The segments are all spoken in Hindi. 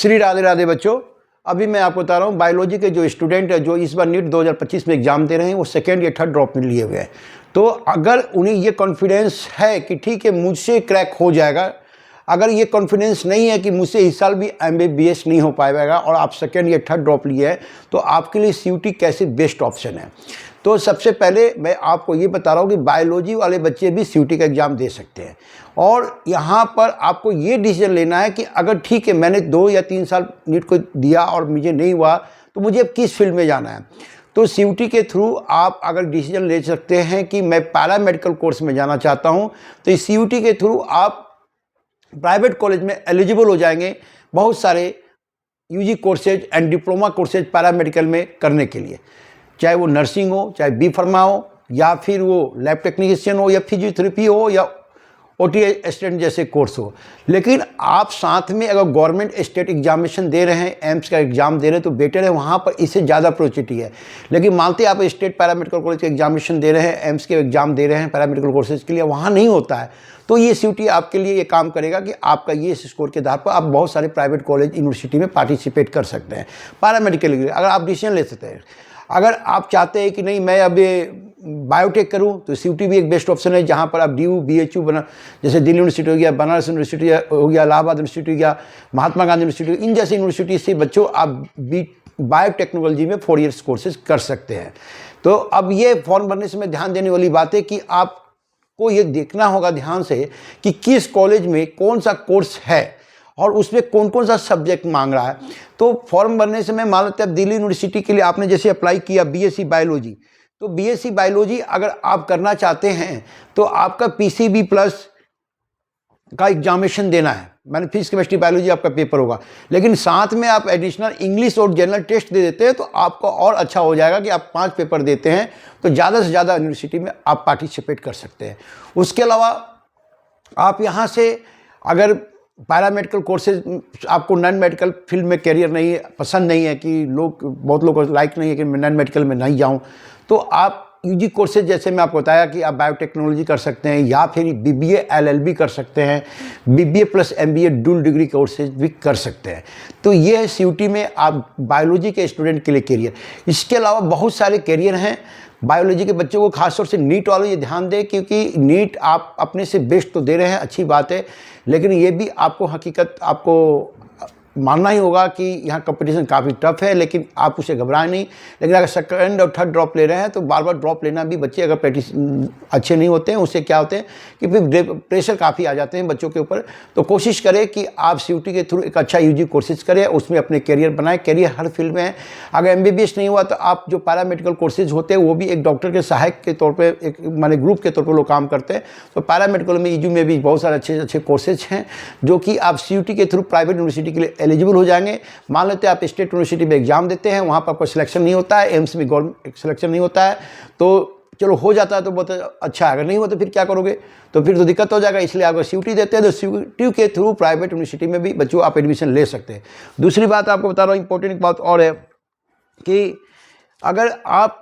श्री राधे राधे बच्चों। अभी मैं आपको बता रहा हूँ बायोलॉजी के जो स्टूडेंट है जो इस बार नीट 2025 में एग्ज़ाम दे रहे हैं वो सेकेंड या थर्ड ड्रॉप में लिए हुए हैं। तो अगर उन्हें ये कॉन्फिडेंस है कि ठीक है मुझसे क्रैक हो जाएगा, अगर ये कॉन्फिडेंस नहीं है कि मुझसे इस साल भी MBBS नहीं हो पाएगा और आप सेकेंड या थर्ड ड्रॉप लिए हैं, तो आपके लिए CUT कैसे बेस्ट ऑप्शन है। तो सबसे पहले मैं आपको ये बता रहा हूँ कि बायोलॉजी वाले बच्चे भी CUT का एग्ज़ाम दे सकते हैं। और यहाँ पर आपको ये डिसीजन लेना है कि अगर ठीक है मैंने 2 या 3 साल नीट को दिया और मुझे नहीं हुआ तो मुझे अब किस फील्ड में जाना है। तो CUT के थ्रू आप अगर डिसीजन ले सकते हैं कि मैं पैरामेडिकल कोर्स में जाना चाहता हूँ, तो इस CUT के थ्रू आप प्राइवेट कॉलेज में एलिजिबल हो जाएंगे बहुत सारे UG courses and diploma courses paramedical में करने के लिए, चाहे वो नर्सिंग हो, चाहे B फार्मा हो, या फिर वो लैब टेक्नीशियन हो, या फिजियोथेरेपी हो, या OT असिस्टेंट जैसे कोर्स हो। लेकिन आप साथ में अगर गवर्नमेंट स्टेट एग्जामिनेशन दे रहे हैं, एम्स का एग्ज़ाम दे रहे हैं, तो बेटर है, वहाँ पर इससे ज़्यादा अपॉर्चुनिटी है। लेकिन मानते आप स्टेट पैरामेडिकल कॉलेज के एग्जामिनेशन दे रहे हैं, एम्स के एग्ज़ाम दे रहे हैं पैरामेडिकल कोर्सेज के लिए, वहाँ नहीं होता है, तो ये CUT आपके लिए ये काम करेगा कि आपका ये स्कोर के आधार पर आप बहुत सारे प्राइवेट कॉलेज यूनिवर्सिटी में पार्टिसिपेट कर सकते हैं पैरामेडिकल के लिए। अगर आप डिसीजन ले सकते हैं, अगर आप चाहते हैं कि नहीं मैं अब बायोटेक करूं, तो CUT भी एक बेस्ट ऑप्शन है, जहां पर आप DU BHU बना, जैसे दिल्ली यूनिवर्सिटी हो गया, बनारस यूनिवर्सिटी हो गया, इलाहाबाद यूनिवर्सिटी हो गया, महात्मा गांधी यूनिवर्सिटी, इन जैसे यूनिवर्सिटी से बच्चों आप बायोटेक्नोलॉजी में 4 ईयर्स कोर्सेज कर सकते हैं। तो अब ये फॉर्म भरने से मैं ध्यान देने वाली बात है कि आपको ये देखना होगा ध्यान से कि किस कॉलेज में कौन सा कोर्स है और उसमें कौन कौन सा सब्जेक्ट मांग रहा है। तो फॉर्म भरने से मैं मान लेते हैं दिल्ली यूनिवर्सिटी के लिए आपने जैसे अप्लाई किया BSc बायोलॉजी, तो BSc बायोलॉजी अगर आप करना चाहते हैं तो आपका PCB प्लस का एग्जामिनेशन देना है, मैंने फिजिक्स केमिस्ट्री बायोलॉजी आपका पेपर होगा, लेकिन साथ में आप एडिशनल इंग्लिश और जनरल टेस्ट दे देते हैं तो आपका और अच्छा हो जाएगा कि आप 5 पेपर देते हैं तो ज़्यादा से ज़्यादा यूनिवर्सिटी में आप पार्टिसिपेट कर सकते हैं। उसके अलावा आप यहाँ से अगर पैरामेडिकल कोर्सेज आपको नॉन मेडिकल फील्ड में करियर नहीं है, पसंद नहीं है कि बहुत लोगों को लाइक नहीं है कि मैं नॉन मेडिकल में नहीं जाऊं, तो आप UG कोर्सेज जैसे मैं आपको बताया कि आप बायोटेक्नोलॉजी कर सकते हैं, या फिर BBA LLB कर सकते हैं, BBA plus MBA dual degree courses भी कर सकते हैं। तो ये है CUT में आप बायोलॉजी के स्टूडेंट के लिए करियर। इसके अलावा बहुत सारे करियर हैं बायोलॉजी के बच्चों को, खासतौर से नीट वालों ये ध्यान दें, क्योंकि नीट आप अपने से बेस्ट तो दे रहे हैं, अच्छी बात है, लेकिन ये भी आपको हकीकत आपको मानना ही होगा कि यहाँ कंपटीशन काफ़ी टफ है, लेकिन आप उसे घबराएं नहीं। लेकिन अगर सेकंड और थर्ड ड्रॉप ले रहे हैं तो बार बार ड्रॉप लेना भी, बच्चे अगर प्रैक्टिस अच्छे नहीं होते हैं उससे क्या होते हैं कि फिर प्रेशर काफ़ी आ जाते हैं बच्चों के ऊपर। तो कोशिश करें कि आप CUT के थ्रू एक अच्छा UG कोर्सेज करें, उसमें अपने करियर बनाएं। करियर हर फील्ड में है, अगर MBBS नहीं हुआ तो आप जो पैरामेडिकल कोर्सेज होते हैं वो भी एक डॉक्टर के सहायक के तौर पर, एक माने ग्रुप के तौर पर लोग काम करते हैं। तो पैरामेडिकल में EDU में भी बहुत सारे अच्छे अच्छे कोर्सेज हैं जो कि आप CUT के थ्रू प्राइवेट यूनिवर्सिटी के लिए एलिजिबल हो जाएंगे। मान लेते हैं आप स्टेट यूनिवर्सिटी में एग्जाम देते हैं, वहाँ पर आपको सिलेक्शन नहीं होता है, एम्स में गवर्नमेंट सिलेक्शन नहीं होता है, तो चलो हो जाता है तो बहुत अच्छा है, अगर नहीं होता फिर क्या करोगे, तो फिर तो दिक्कत हो जाएगा। इसलिए अगर CUT देते हैं तो CUT के थ्रू प्राइवेट यूनिवर्सिटी में भी बच्चों आप एडमिशन ले सकते हैं। दूसरी बात आपको बता रहा हूँ, इंपॉर्टेंट बात और है कि अगर आप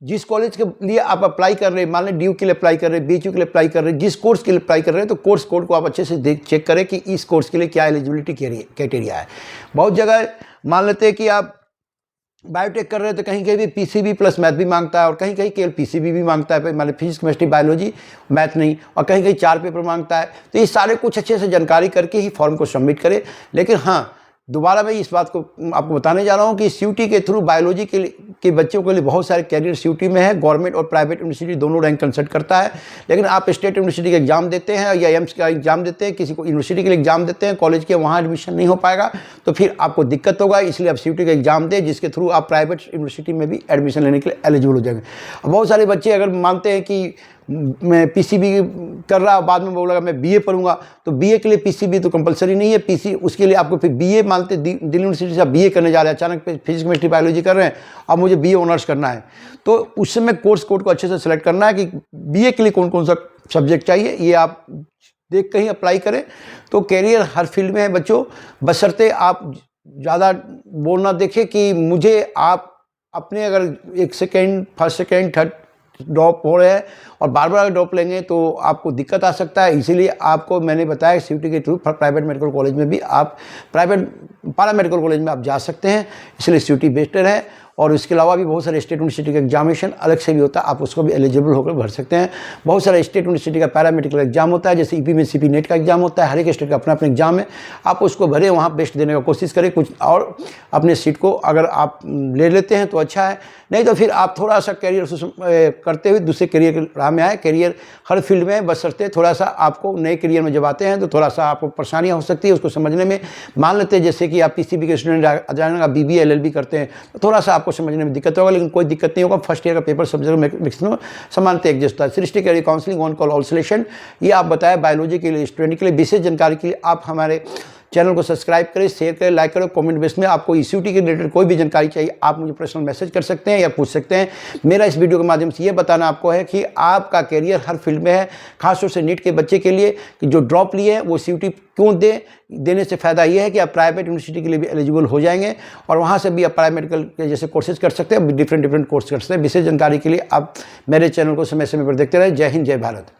जिस कॉलेज के लिए आप अप्लाई कर रहे हैं, मान लें DU के लिए अप्लाई कर रहे हैं, BHU के लिए अप्लाई कर रहे हैं, जिस कोर्स के लिए अप्लाई कर रहे हैं, तो कोर्स कोड को आप अच्छे से चेक करें कि इस कोर्स के लिए क्या एलिजिबिलिटी क्राइटेरिया है। बहुत जगह मान लेते हैं कि आप बायोटेक कर रहे हैं तो कहीं कहीं भी PCB प्लस मैथ भी मांगता है, और कहीं कहीं केवल PCB भी मांगता है, मान लीजिए फिजिक्स केमिस्ट्री बायोलॉजी मैथ नहीं, और कहीं कहीं 4 पेपर मांगता है। तो ये सारे कुछ अच्छे से जानकारी करके ही फॉर्म को सबमिट करें। लेकिन हाँ, दोबारा मैं इस बात को आपको बताने जा रहा हूँ कि CUT के थ्रू बायोलॉजी के बच्चों के लिए बहुत सारे कैरियर CUT में है। गवर्नमेंट और प्राइवेट यूनिवर्सिटी दोनों रैंक कंसल्ट करता है। लेकिन आप स्टेट यूनिवर्सिटी का एग्जाम देते हैं या एम्स का एग्जाम देते हैं, किसी को यूनिवर्सिटी के लिए एग्जाम देते हैं, कॉलेज के, वहाँ एडमिशन नहीं हो पाएगा तो फिर आपको दिक्कत होगा। इसलिए आप CUT का एग्जाम दें जिसके थ्रू आप प्राइवेट यूनिवर्सिटी में भी एडमिशन लेने के लिए एलिजिबल हो जाएंगे। बहुत सारे बच्चे अगर मानते हैं कि मैं PCB कर रहा, बाद में बोलेगा मैं BA पढ़ूंगा, तो BA के लिए PCB तो कंपलसरी नहीं है। उसके लिए आपको फिर BA मानते, दिल्ली यूनिवर्सिटी से आप BA करने जा रहे हैं, अचानक फिजिक्स केमिस्ट्री बायोलॉजी कर रहे हैं, अब मुझे BA ऑनर्स करना है, तो उस समय कोर्स कोड को अच्छे से सेलेक्ट करना है कि BA के लिए कौन कौन सा सब्जेक्ट चाहिए, ये आप देख कर ही अप्लाई करें। तो कैरियर हर फील्ड में है बच्चों, बशर्ते आप ज़्यादा बोलना देखें कि मुझे आप अपने अगर फर्स्ट सेकेंड थर्ड ड्रॉप हो रहे हैं और बार बार ड्रॉप लेंगे तो आपको दिक्कत आ सकता है। इसीलिए आपको मैंने बताया CUT के थ्रू प्राइवेट मेडिकल कॉलेज में भी आप प्राइवेट पैरामेडिकल कॉलेज में आप जा सकते हैं, इसलिए CUT बेस्टर है। और इसके अलावा भी बहुत सारे स्टेट यूनिवर्सिटी का एग्जामिनेशन अलग से भी होता है, आप उसको भी एलिजिबल होकर भर सकते हैं। बहुत सारे स्टेट यूनिवर्सिटी का पैरामेडिकल एग्जाम होता है, जैसे EP में CP नेट का एग्जाम होता है, हर एक स्टेट का अपना अपना एग्जाम है, आप उसको भरें, वहाँ बेस्ट देने का कोशिश करें कुछ, और अपने सीट को अगर आप ले लेते हैं तो अच्छा है, नहीं तो फिर आप थोड़ा सा करियर करते हुए दूसरे करियर के राह में आए। करियर हर फील्ड में बशर्ते थोड़ा सा आपको नए करियर में जब आते हैं तो थोड़ा सा आपको परेशानियाँ हो सकती है उसको समझने में। मान लेते हैं जैसे कि आप PCB के स्टूडेंट जाएंगे, आप BBA LLB करते हैं तो थोड़ा सा आपको समझने में दिक्कत होगा, लेकिन कोई दिक्कत नहीं होगा। फर्स्ट ईयर का पेपर सब्जेक्ट मैक्सिमम समानता एग्जिस्ट होता है। सृष्टि करियर काउंसलिंग ऑन कॉल ऑल्सलेशन, ये आप बताया बायोलॉजी के लिए स्टूडेंट के लिए। विशेष जानकारी के लिए आप हमारे चैनल को सब्सक्राइब करें, शेयर करें, लाइक करें। कमेंट बेस में आपको CUT के रिलेटेड कोई भी जानकारी चाहिए आप मुझे पर्सनल मैसेज कर सकते हैं या पूछ सकते हैं। मेरा इस वीडियो के माध्यम से ये बताना आपको है कि आपका करियर हर फील्ड में है, खासतौर से नीट के बच्चे के लिए कि जो ड्रॉप लिए हैं वो CUT क्यों देने से फ़ायदा ये है कि आप प्राइवेट यूनिवर्सिटी के लिए भी एलिजिबल हो जाएंगे और वहाँ से भी आप पैरामेडिकल के जैसे कोर्सेज कर सकते हैं, डिफरेंट कोर्स कर सकते हैं। विशेष जानकारी के लिए आप मेरे चैनल को समय समय पर देखते रहें। जय हिंद, जय भारत।